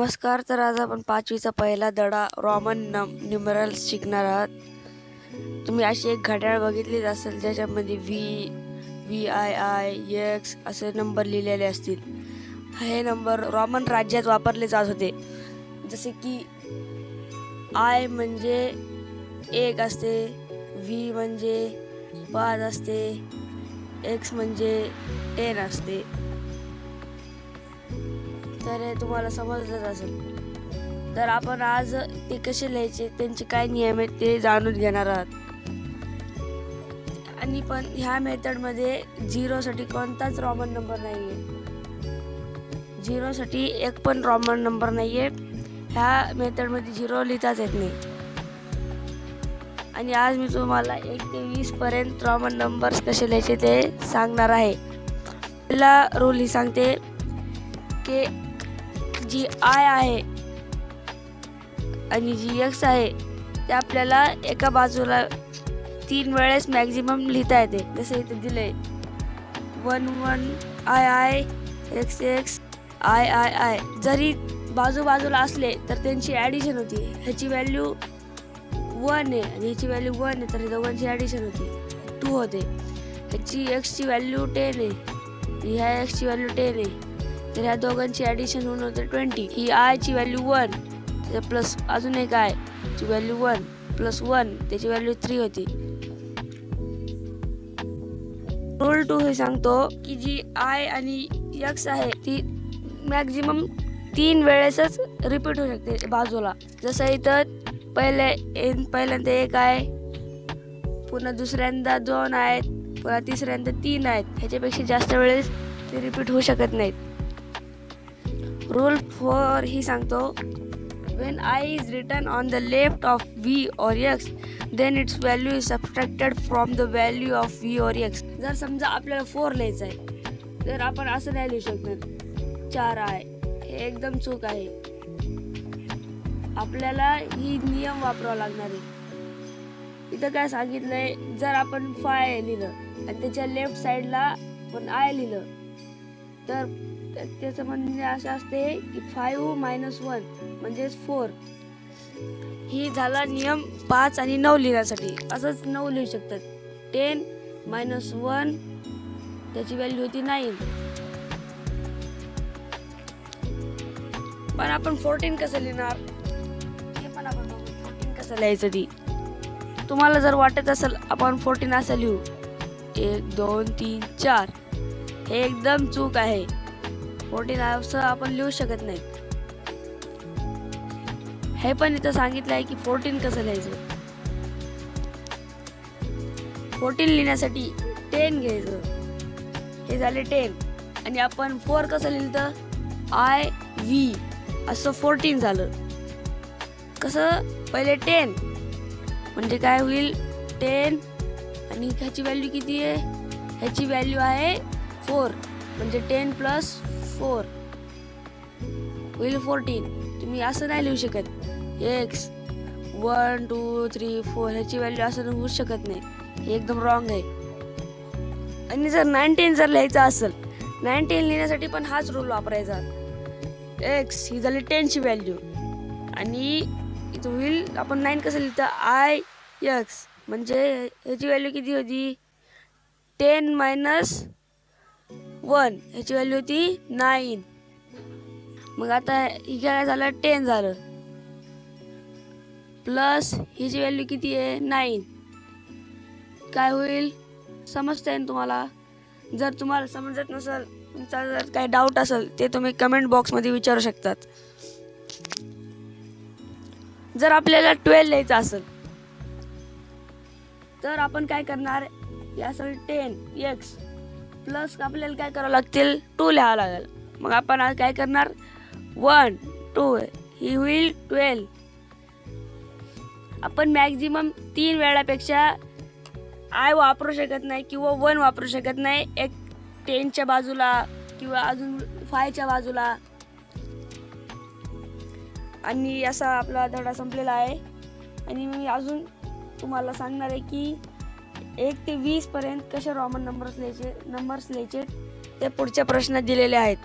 नमस्कार. तर आज आपण 5वीचा पहिला धडा रोमन न्यूमरल्स शिकणार आहात. तुम्ही अशी एक घड्याळ बघितलीच असेल ज्याच्यामध्ये VII असे नंबर लिहिलेले असतील. हे नंबर रोमन राज्यात वापरले जात होते. जसे की I म्हणजे 1 असते, V म्हणजे 5 असते, X म्हणजे 10 असते. तर हे तुम्हाला समजलंच असेल. तर आपण आज ते कसे लिहायचे, त्यांचे काय नियम आहेत ते जाणून घेणार आहात. आणि पण ह्या मेथडमध्ये 0 साठी कोणताच रोमन नंबर नाहीये. 0 साठी एक पण रोमन नंबर नाहीये. ह्या मेथडमध्ये 0 लिहिताच येत नाही. आणि आज मी तुम्हाला 1 ते 20 पर्यंत रोमन नंबर्स कसे लिहायचे ते सांगणार आहे. पहिला रूल ही सांगते की जी I आहे आणि जी X आहे ते आपल्याला एका बाजूला 3 वेळेस मॅक्झिमम लिहिता येते. जसे इथे दिले 1 1 I X X I. जरी बाजूबाजूला असले तर त्यांची ॲडिशन होती. ह्याची व्हॅल्यू 1 आहे आणि ह्याची व्हॅल्यू 1 आहे, तर दोघांची ॲडिशन होती 2 होते. ह्याची X ची व्हॅल्यू 10 आहे, ह्या X ची व्हॅल्यू 10 आहे, तर ह्या दोघांची ॲडिशन होऊन होते 20. ही I ची व्हॅल्यू 1 त्याच्या प्लस अजून एक I ची व्हॅल्यू 1 प्लस 1 त्याची व्हॅल्यू 3 होती. रूल 2 हे सांगतो की जी I आणि X आहे ती मॅक्झिमम 3 वेळेसच रिपीट होऊ शकते बाजूला. जसं इथं पहिल्यांदा 1 आहे, पुन्हा दुसऱ्यांदा 2 आहेत, पुन्हा तिसऱ्यांदा 3 आहेत. ह्याच्यापेक्षा जास्त वेळेस ते रिपीट होऊ शकत नाहीत. रूल 4 ही सांगतो when I is written on the left of V or X then its value is subtracted from the value of V or X. जर समजा आपल्याला 4 लिहायचं आहे तर आपण असं नाही लिहू शकणार 4 आहे, हे एकदम चूक आहे. आपल्याला ही नियम वापरावा लागणार आहे. इथं काय सांगितलंय, जर आपण 5 लिहिलं आणि त्याच्या लेफ्ट साईडला पण I लिहिलं तर त्याचं म्हणणे असं असते की 5 - 1 म्हणजे 4. ही झाला नियम 5 आणि 9 लिहिण्यासाठी. असंच 9 लिहू शकतात. 10 - 1 त्याची व्हॅल्यू होती 9. पण आपण 14 कसं लिहिणार हे पण आपण बघू. 14 कसं लिहायचं ती. तुम्हाला जर वाटत असेल आपण 14 असं लिहू 1 2 3 4, हे एकदम चूक आहे. 14 असं आपण लिहू शकत नाही. हे पण इथं सांगितलं आहे की 14 कसं लिहायचं. 14 लिहिण्यासाठी 10 घ्यायचं, हे झाले 10. आणि आपण 4 कसं लिहिलं IV असं 14 झालं. कसं, पहिले 10 म्हणजे काय होईल 10 आणि ह्याची व्हॅल्यू किती आहे, ह्याची व्हॅल्यू आहे 4 म्हणजे 10 प्लस 4 होईल 14. तुम्ही असं नाही लिहू शकत X 1 2 3 4, ह्याची व्हॅल्यू असं होऊ शकत नाही. हे एकदम रॉंग आहे. आणि जर 19 जर लिहायचं असेल, 19 लिहिण्यासाठी पण हाच रूल वापरायचा. X ही झाली 10 ची व्हॅल्यू आणि इथं होईल आपण 9 कसं लिहितं IX म्हणजे ह्याची व्हॅल्यू किती होती 10 - 1 ह्याची व्हॅल्यू होती 9. मग आता ही काय झालं 10 झालं प्लस ह्याची व्हॅल्यू किती आहे 9. काय होईल समजतंय ना तुम्हाला. जर तुम्हाला समजत नसेल, तुमचा जर काही डाऊट असेल ते तुम्ही कमेंट बॉक्समध्ये विचारू शकतात. जर आपल्याला 12 लिहायचं असेल तर आपण काय करणार, यासाठी 10X प्लस आपल्याला काय करावं लागतील 2 लिहावं लागेल. मग आपण आज काय करणार 1 2 ही होईल 12. आपण मॅक्झिमम 3 वेळापेक्षा I वापरू शकत नाही किंवा 1 वापरू शकत नाही. एक 10च्या बाजूला किंवा अजून 5च्या बाजूला. आणि असा आपला धडा संपलेला आहे. आणि मी अजून तुम्हाला सांगणार आहे की 1 ते 20 पर्यंत कसे रोमन नंबर्स लिहायचे ते पुढच्या प्रश्नात दिलेले आहेत.